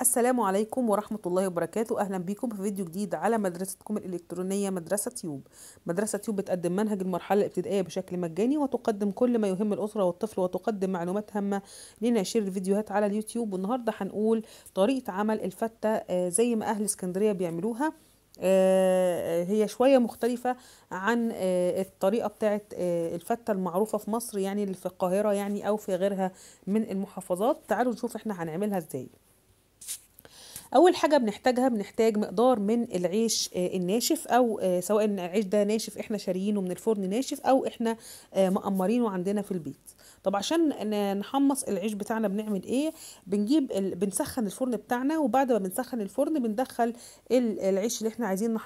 السلام عليكم ورحمة الله وبركاته. أهلا بكم في فيديو جديد على مدرستكم الإلكترونية مدرسة تيوب. مدرسة تيوب بتقدم منهج المرحلة الابتدائية بشكل مجاني، وتقدم كل ما يهم الأسرة والطفل، وتقدم معلومات هامة لناشر الفيديوهات على اليوتيوب. والنهاردة هنقول طريقة عمل الفتة زي ما أهل اسكندرية بيعملوها. هي شوية مختلفة عن الطريقة بتاعت الفتة المعروفة في مصر، يعني اللي في القاهرة يعني أو في غيرها من المحافظات. تعالوا نشوف احنا هنعملها ازاي. اول حاجه بنحتاج مقدار من العيش الناشف، او سواء العيش ده ناشف احنا شاريينه من الفرن ناشف، او احنا مقمرينه عندنا في البيت. طب عشان نحمص العيش بتاعنا بنعمل ايه؟ بنسخن الفرن بتاعنا، وبعد ما بنسخن الفرن بندخل العيش اللي احنا عايزين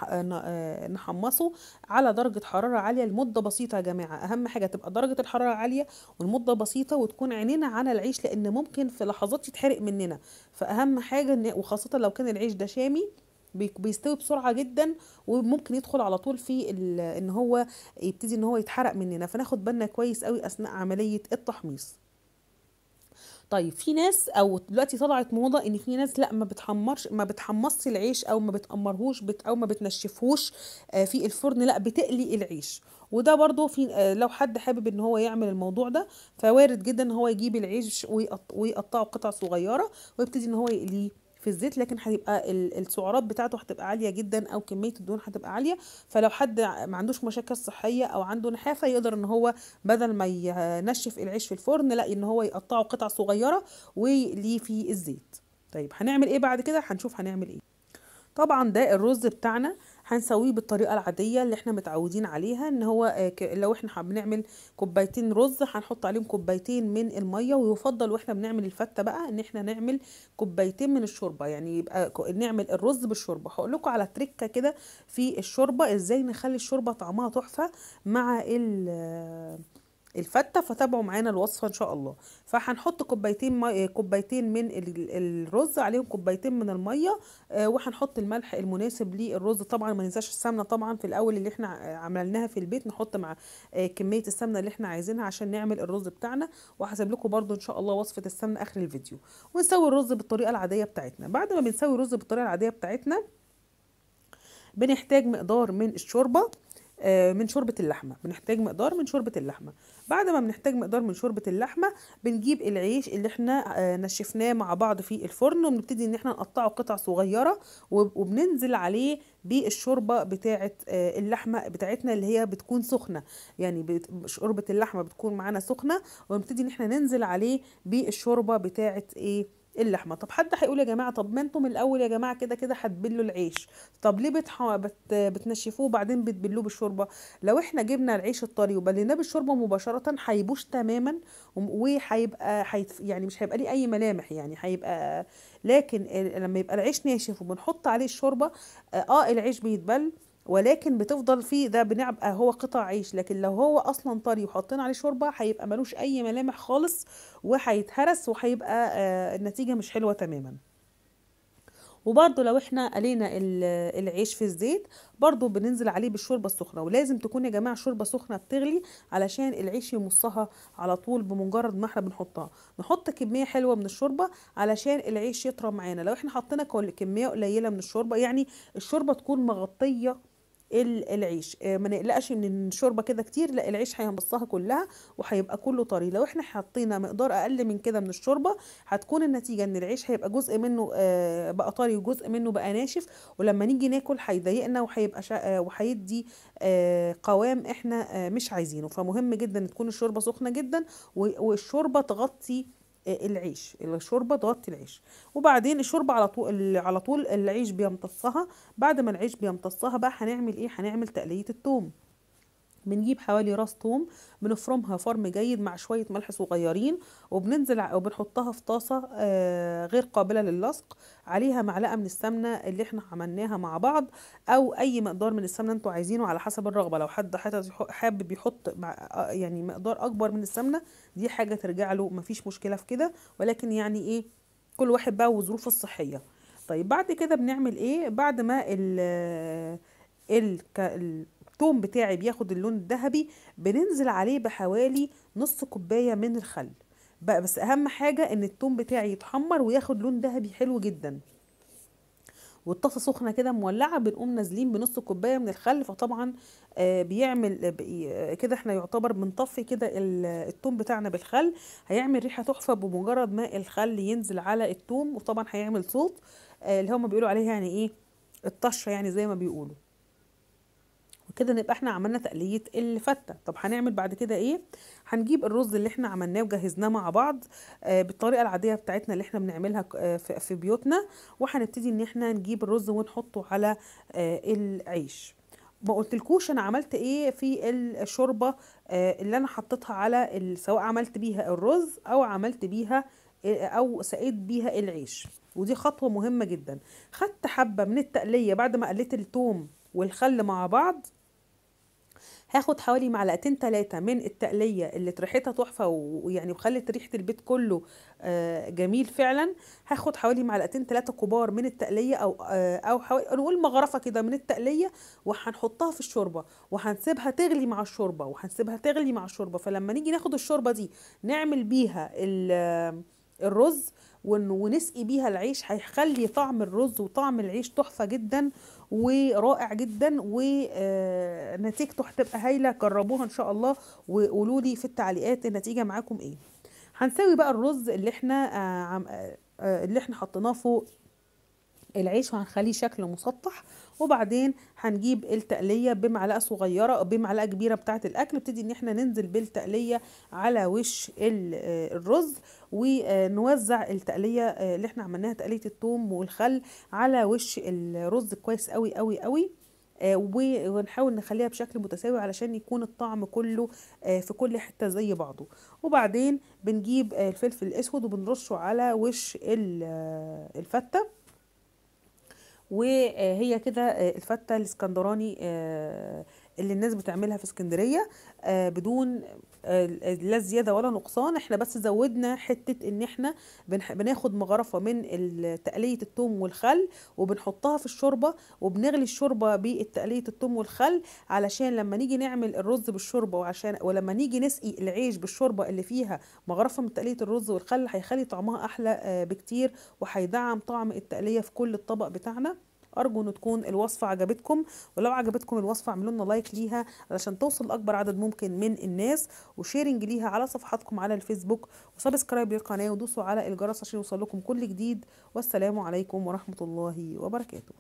نحمصه على درجه حراره عاليه لمده بسيطه. يا جماعه اهم حاجه تبقى درجه الحراره عاليه والمده بسيطه، وتكون عينينا على العيش، لان ممكن في لحظات يتحرق مننا. فاهم حاجه وخاصه لو كان العيش ده شامي بيستوي بسرعه جدا، وممكن يدخل على طول في ان هو يبتدي ان هو يتحرق مننا، فناخد بالنا كويس قوي اثناء عمليه التحميص. طيب في ناس، او دلوقتي طلعت موضه ان في ناس لا ما بتحمصش العيش، او ما بتقمرهوش او ما بتنشفهوش في الفرن، لا بتقلي العيش. وده برضو في لو حد حابب ان هو يعمل الموضوع ده، فوارد جدا ان هو يجيب العيش ويقطعه قطع صغيره، ويبتدي ان هو يقليه في الزيت، لكن هيبقى السعرات بتاعته هتبقى عاليه جدا، او كميه الدهون هتبقى عاليه. فلو حد ما عندوش مشاكل صحيه او عنده نحافه، يقدر ان هو بدل ما ينشف العيش في الفرن، لا ان هو يقطعه قطع صغيره ويقليه في الزيت. طيب هنعمل ايه بعد كده؟ هنشوف هنعمل ايه. طبعا ده الرز بتاعنا هنسويه بالطريقه العاديه اللي احنا متعودين عليها، ان هو لو احنا حابين نعمل كوبايتين رز هنحط عليهم كوبايتين من الميه، ويفضل واحنا بنعمل الفته بقى ان احنا نعمل كوبايتين من الشوربه، يعني يبقى نعمل الرز بالشوربه. هقول لكم على تريكه كده في الشوربه، ازاي نخلي الشوربه طعمها تحفه مع الفتة. فتابعوا معانا الوصفة ان شاء الله. فهنحط كوبايتين من الرز، عليهم كوبايتين من المية، وهنحط الملح المناسب للرز. طبعا ما ننساش السمنة طبعا في الاول اللي احنا عملناها في البيت، نحط مع كمية السمنة اللي احنا عايزينها عشان نعمل الرز بتاعنا. وهسيب لكم برضو ان شاء الله وصفة السمنة اخر الفيديو. ونسوي الرز بالطريقة العادية بتاعتنا. بعد ما بنسوي الرز بالطريقة العادية بتاعتنا، بنحتاج مقدار من الشوربة، من شوربة اللحمة. بنحتاج مقدار من شوربة اللحمة. بعد ما بنحتاج مقدار من شوربة اللحمة، بنجيب العيش اللي احنا نشفناه مع بعض في الفرن، وبنبتدي ان احنا نقطعه قطع صغيرة، وبننزل عليه بالشوربة بتاعة اللحمة بتاعتنا اللي هي بتكون سخنة. يعني شوربة اللحمة بتكون معانا سخنة، ونبتدي ان احنا ننزل عليه بالشوربة بتاعة اللحمه. طب حد هيقول يا جماعه، طب ما انتم من الاول يا جماعه كده كده هتبلوا العيش، طب ليه بتنشفوه وبعدين بتبلوه بالشوربه؟ لو احنا جبنا العيش الطري وبليناه بالشوربه مباشره هيبوش تماما، وهيبقى يعني مش هيبقى ليه اي ملامح، يعني هيبقى. لكن لما يبقى العيش ناشف وبنحط عليه الشوربه، العيش بيتبل، ولكن بتفضل فيه ده بنبقى هو قطع عيش. لكن لو هو اصلا طري وحاطين عليه شوربه، هيبقى ملوش اي ملامح خالص، وهيتهرس، وهيبقى النتيجه مش حلوه تماما. وبرضه لو احنا قلينا العيش في الزيت، برضه بننزل عليه بالشوربه السخنه. ولازم تكون يا جماعه شوربه سخنه بتغلي، علشان العيش يمصها على طول بمجرد ما احنا بنحطها. نحط كميه حلوه من الشوربه علشان العيش يطرى معانا. لو احنا حطينا كميه قليله من الشوربه، يعني الشوربه تكون مغطيه العيش، ما نقلقش من الشوربه كده كتير، لا العيش هيمصها كلها وهيبقى كله طري. لو احنا حطينا مقدار اقل من كده من الشوربه، هتكون النتيجه ان العيش هيبقى جزء منه بقى طري، وجزء منه بقى ناشف، ولما نيجي ناكل هيضايقنا، وهيبقى وهيدي قوام احنا مش عايزينه. فمهم جدا ان تكون الشوربه سخنه جدا، والشوربه تغطي الشوربه تغطي العيش. وبعدين الشوربه على طول العيش بيمتصها. بعد ما العيش بيمتصها بقى هنعمل ايه؟ هنعمل تقليه الثوم. بنجيب حوالي راس ثوم، بنفرمها فرم جيد مع شوية ملح صغيرين، وبنحطها في طاسة غير قابلة للصق، عليها معلقة من السمنة اللي احنا عملناها مع بعض، او اي مقدار من السمنة انتوا عايزينه على حسب الرغبة. لو حد حابب يحط يعني مقدار اكبر من السمنة، دي حاجة ترجع له، مفيش مشكلة في كده، ولكن يعني ايه، كل واحد بقى وظروفه الصحية. طيب بعد كده بنعمل ايه؟ بعد ما الثوم بتاعي بياخد اللون الذهبي، بننزل عليه بحوالي نص كوباية من الخل. بقى. بس اهم حاجه ان التوم بتاعي يتحمر وياخد لون ذهبي حلو جدا. والطاسه سخنه كده مولعه، بنقوم نازلين بنص كوبايه من الخل. فطبعا بيعمل كده احنا يعتبر بنطفي كده التوم بتاعنا بالخل. هيعمل ريحه تحفه بمجرد ما الخل ينزل على التوم، وطبعا هيعمل صوت اللي هما بيقولوا عليه يعني ايه، الطشه يعني زي ما بيقولوا. وكده نبقى احنا عملنا تقلية الفتة. طب هنعمل بعد كده ايه؟ هنجيب الرز اللي احنا عملناه وجهزناه مع بعض بالطريقة العادية بتاعتنا اللي احنا بنعملها في بيوتنا. وهنبتدي ان احنا نجيب الرز ونحطه على العيش. ما قلتلكوش انا عملت ايه في الشوربة اللي انا حطيتها على سواء عملت بيها الرز او عملت بيها او سقيت بيها العيش. ودي خطوة مهمة جدا. خدت حبة من التقلية بعد ما قليت التوم والخل مع بعض. هاخد حوالي معلقتين 3 من التقلية اللي ريحتها تحفة ويعني وخلت ريحة البيت كله جميل فعلا. هاخد حوالي معلقتين 3 كبار من التقلية او حوالي نقول مغرفة كده من التقلية، وهنحطها في الشوربة وهنسيبها تغلي مع الشوربة وهنسيبها تغلي مع الشوربة. فلما نيجي ناخد الشوربة دي نعمل بيها الرز ونسقي بيها العيش، هيخلي طعم الرز وطعم العيش تحفة جدا ورائع جدا، ونتيجته هتبقى هايله. جربوها ان شاء الله وقولوا لي في التعليقات النتيجه معاكم ايه. هنسوي بقى الرز اللي احنا اللي احنا حطيناه فوق العيش وهنخليه شكل مسطح. وبعدين هنجيب التقليه بمعلقه صغيره او بمعلقه كبيره بتاعه الاكل، نبتدي ان احنا ننزل بالتقليه على وش الرز، ونوزع التقليه اللي احنا عملناها تقليه الثوم والخل على وش الرز كويس قوي قوي قوي. ونحاول نخليها بشكل متساوي علشان يكون الطعم كله في كل حته زي بعضه. وبعدين بنجيب الفلفل الاسود وبنرشه على وش الفته. وهي كده الفتة الاسكندراني اللي الناس بتعملها في اسكندرية بدون لا زيادة ولا نقصان. احنا بس زودنا حتة ان احنا بناخد مغرفة من تقلية الثوم والخل وبنحطها في الشوربة، وبنغلي الشوربة بتقلية الثوم والخل علشان لما نيجي نعمل الرز بالشوربة، ولما نيجي نسقي العيش بالشوربة اللي فيها مغرفة من تقلية الرز والخل هيخلي طعمها احلى بكتير، وهيدعم طعم التقلية في كل الطبق بتاعنا. ارجو ان تكون الوصفه عجبتكم، ولو عجبتكم الوصفه اعملوا لنا لايك ليها علشان توصل لاكبر عدد ممكن من الناس، وشيرنج ليها على صفحاتكم على الفيسبوك، وسبسكرايب للقناه ودوسوا على الجرس عشان يوصل لكم كل جديد. والسلام عليكم ورحمه الله وبركاته.